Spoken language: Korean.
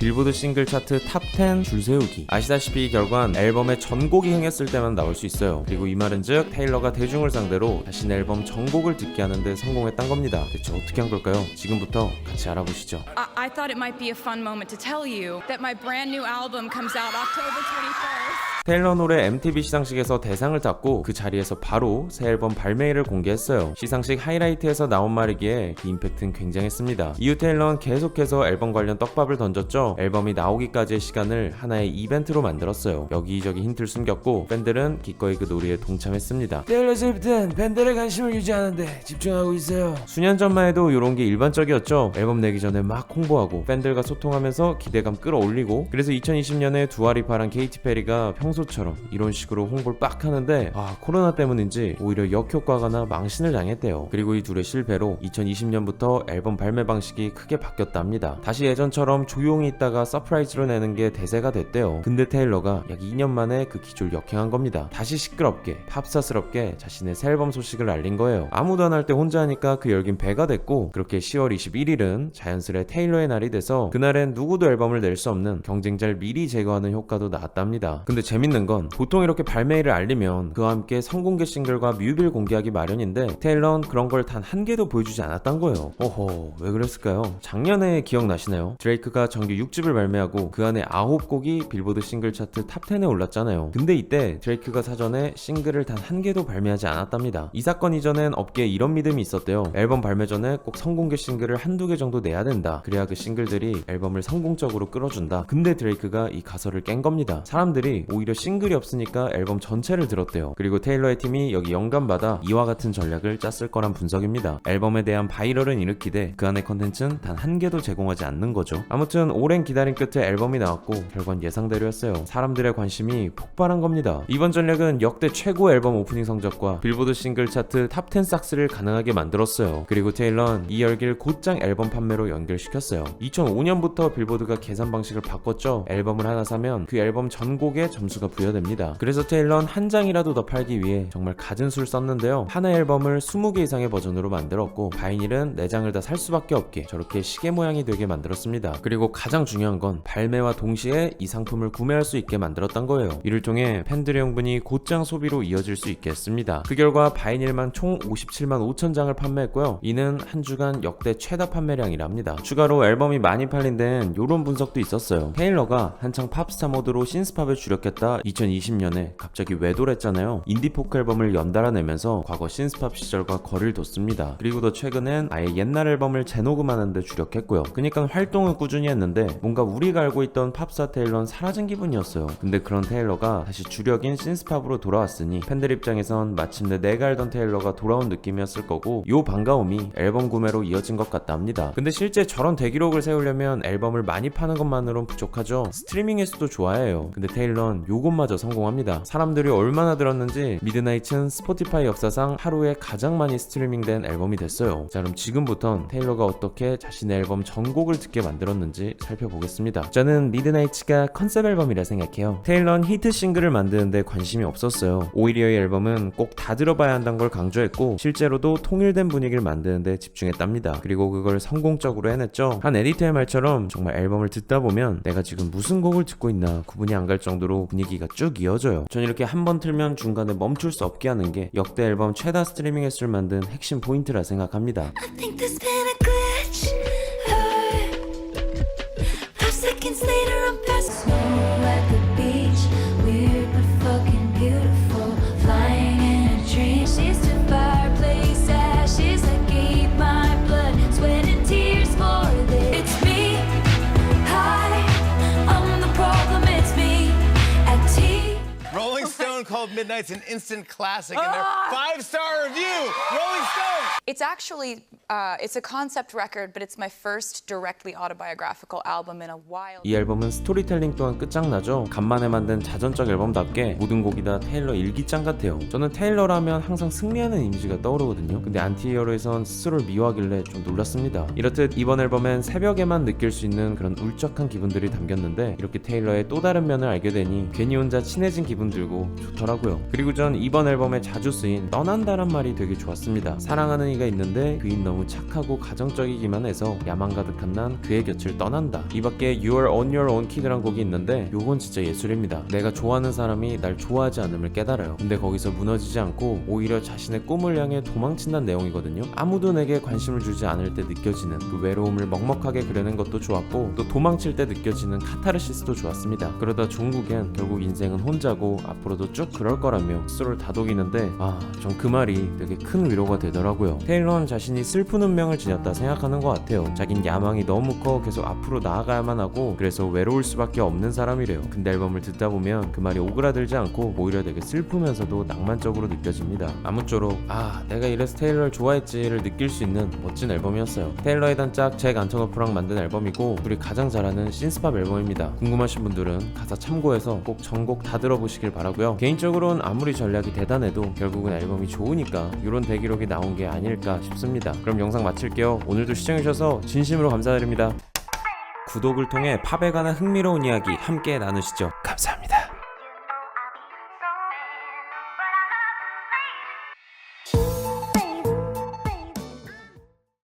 빌보드 싱글 차트 탑10 줄세우기. 아시다시피 이 결과는 앨범의 전곡이 흥했을 때만 나올 수 있어요. 그리고 이 말은 즉 테일러가 대중을 상대로 자신의 앨범 전곡을 듣게 하는데 성공했단 겁니다. 대체 어떻게 한 걸까요? 지금부터 같이 알아보시죠. I thought it might be a fun moment to tell you that my brand new album comes out October 21st. 테일러 노래 MTV 시상식에서 대상을 탔고 그 자리에서 바로 새 앨범 발매일을 공개했어요. 시상식 하이라이트에서 나온 말이기에 그 임팩트는 굉장했습니다. 이후 테일러는 계속해서 앨범 관련 떡밥을 던졌죠. 앨범이 나오기까지의 시간을 하나의 이벤트로 만들었어요. 여기저기 힌트를 숨겼고 팬들은 기꺼이 그 놀이에 동참했습니다. 테일러 스위프트는 팬들의 관심을 유지하는데 집중하고 있어요. 수년 전만 해도 이런 게 일반적이었죠. 앨범 내기 전에 막 홍보하고 팬들과 소통하면서 기대감 끌어올리고, 그래서 2020년에 두아리파랑 케이티 페리가 평소처럼 이런 식으로 홍보를 빡 하는데 코로나 때문인지 오히려 역효과가나 망신을 당했대요. 그리고 이 둘의 실패로 2020년부터 앨범 발매 방식이 크게 바뀌었다 합니다. 다시 예전처럼 조용히 있다가 서프라이즈로 내는 게 대세가 됐대요. 근데 테일러가 약 2년 만에 그 기조를 역행한 겁니다. 다시 시끄럽게 팝스타스럽게 자신의 새 앨범 소식을 알린 거예요. 아무도 안 할 때 혼자 하니까 그 열긴 배가 됐고, 그렇게 10월 21일은 자연스레 테일러의 날이 돼서 그날엔 누구도 앨범을 낼 수 없는 경쟁자를 미리 제거하는 효과도 나왔답니다. 근데 재밌는 건 보통 이렇게 발매일을 알리면 그와 함께 선공개 싱글과 뮤비를 공개하기 마련인데 테일러는 그런 걸 단 한 개도 보여주지 않았단 거예요. 왜 그랬을까요? 작년에 기억나시나요? 드레이크가 정규 6집을 발매하고 그 안에 9곡이 빌보드 싱글 차트 탑10에 올랐잖아요. 근데 이때 드레이크가 사전에 싱글을 단 한 개도 발매하지 않았답니다. 이 사건 이전엔 업계에 이런 믿음이 있었대요. 앨범 발매 전에 꼭 선공개 싱글을 한두 개 정도 내야 된다. 그래야 그 싱글들이 앨범을 성공적으로 끌어준다. 근데 드레이크가 이 가설을 깬 겁니다. 사람들이 오히려 싱글이 없으니까 앨범 전체를 들었대요. 그리고 테일러의 팀이 여기 영감받아 이와 같은 전략을 짰을 거란 분석입니다. 앨범에 대한 바이럴은 일으키되 그 안의 컨텐츠는 단 한 개도 제공하지 않는 거죠. 아무튼 오랜 기다림 끝에 앨범이 나왔고 결과는 예상대로였어요. 사람들의 관심이 폭발한 겁니다. 이번 전략은 역대 최고 앨범 오프닝 성적과 빌보드 싱글 차트 탑10 싹스를 가능하게 만들었어요. 그리고 테일러는 이 열기를 곧장 앨범 판매로 연결시켰어요. 2005년부터 빌보드가 계산 방식을 바꿨죠. 앨범을 하나 사면 그 앨범 전곡에 점수가 부여됩니다. 그래서 테일러는 한 장이라도 더 팔기 위해 정말 갖은 수를 썼는데요. 하나의 앨범을 20개 이상의 버전으로 만들었고 바이닐은 4장을 다 살 수밖에 없게 저렇게 시계 모양이 되게 만들었습니다. 그리고 가장 중요한 건 발매와 동시에 이 상품을 구매할 수 있게 만들었던 거예요. 이를 통해 팬들의 용분이 곧장 소비로 이어질 수 있게 했습니다. 그 결과 바이닐만 총 57만 5천 장을 판매했고요. 이는 한 주간 역대 최다 판매량이라 합니다. 추가로 앨범이 많이 팔린 데는 이런 분석도 있었어요. 테일러가 한창 팝스타 모드로 신스팝에 주력했다 2020년에 갑자기 외돌했잖아요. 인디포크 앨범을 연달아 내면서 과거 신스팝 시절과 거리를 뒀습니다. 그리고 더 최근엔 아예 옛날 앨범을 재녹음하는 데 주력했고요. 그러니까 활동을 꾸준히 했는데 뭔가 우리가 알고 있던 팝스타 테일러는 사라진 기분이었어요. 근데 그런 테일러가 다시 주력인 신스팝으로 돌아왔으니 팬들 입장에선 마침내 내가 알던 테일러가 돌아온 느낌이었을 거고, 요 반가움이 앨범 구매로 이어진 것 같다 합니다. 근데 실제 저런 대기록을 세우려면 앨범을 많이 파는 것만으로는 부족하죠. 스트리밍 횟수도 좋아해요. 근데 테일러는 요것마저 성공합니다. 사람들이 얼마나 들었는지 미드나잇은 스포티파이 역사상 하루에 가장 많이 스트리밍된 앨범이 됐어요. 자, 그럼 지금부턴 테일러가 어떻게 자신의 앨범 전곡을 듣게 만들었는지 살펴보겠습니다. 저는 미드나잇가 컨셉 앨범이라 생각해요. 테일러는 히트 싱글을 만드는데 관심이 없었어요. 오히려 이 앨범은 꼭 다 들어봐야 한다는 걸 강조했고 실제로도 통일된 분위기를 만드는데 집중했답니다. 그리고 그걸 성공적으로 해냈죠. 한 에디터의 말처럼 정말 앨범을 듣다 보면 내가 지금 무슨 곡을 듣고 있나 구분이 안 갈 정도로 분위기가 쭉 이어져요. 전 이렇게 한 번 틀면 중간에 멈출 수 없게 하는 게 역대 앨범 최다 스트리밍 횟수를 만든 핵심 포인트라 생각합니다. I think there's been a glitch. 5 seconds later, I'm past snow at the beach. Weird but fucking beautiful. Flying in a dream. She's to fireplace ashes that gave my blood, sweat and tears for this. It's me. Hi, I'm the problem. It's me. At tea. Rolling Stone called Midnight's an instant classic in their 5-star review. Rolling Stone. It's actually it's a concept record, but it's my first directly autobiographical album in a while. 이 앨범은 스토리텔링 또한 끝장나죠. 간만에 만든 자전적 앨범답게 모든 곡이 다 테일러 일기장 같아요. 저는 테일러라면 항상 승리하는 이미지가 떠오르거든요. 근데 안티히어로에선 스스로를 미워하길래 좀 놀랐습니다. 이렇듯 이번 앨범엔 새벽에만 느낄 수 있는 그런 울적한 기분들이 담겼는데 이렇게 테일러의 또 다른 면을 알게 되니 괜히 혼자 친해진 기분 들고 좋더라고요. 하고요. 그리고 전 이번 앨범에 자주 쓰인 떠난다란 말이 되게 좋았습니다. 사랑하는 이가 있는데 그인 너무 착하고 가정적이기만 해서 야망 가득한 난 그의 곁을 떠난다. 이 밖에 You Are On Your Own Kid란 곡이 있는데 요건 진짜 예술입니다. 내가 좋아하는 사람이 날 좋아하지 않음을 깨달아요. 근데 거기서 무너지지 않고 오히려 자신의 꿈을 향해 도망친다는 내용이거든요. 아무도 내게 관심을 주지 않을 때 느껴지는 그 외로움을 먹먹하게 그려낸 것도 좋았고, 또 도망칠 때 느껴지는 카타르시스도 좋았습니다. 그러다 종국엔 결국 인생은 혼자고 앞으로도 쭉 그럴 거라며 스스로를 다독이는데 전 그 말이 되게 큰 위로가 되더라고요. 테일러는 자신이 슬픈 운명을 지녔다 생각하는 것 같아요. 자긴 야망이 너무 커 계속 앞으로 나아가야만 하고 그래서 외로울 수밖에 없는 사람이래요. 근데 앨범을 듣다 보면 그 말이 오그라들지 않고 오히려 되게 슬프면서도 낭만적으로 느껴집니다. 아무쪼록 내가 이래서 테일러를 좋아했지를 느낄 수 있는 멋진 앨범이었어요. 테일러의 단짝 잭 안토노프랑 만든 앨범이고 둘이 가장 잘하는 신스팝 앨범입니다. 궁금하신 분들은 가사 참고해서 꼭 전곡 다 들어보시길 바라고요. 개인적으로는 아무리 전략이 대단해도 결국은 앨범이 좋으니까 이런 대기록이 나온 게 아닐까 싶습니다. 그럼 영상 마칠게요. 오늘도 시청해주셔서 진심으로 감사드립니다. 구독을 통해 팝에 관한 흥미로운 이야기 함께 나누시죠. 감사합니다.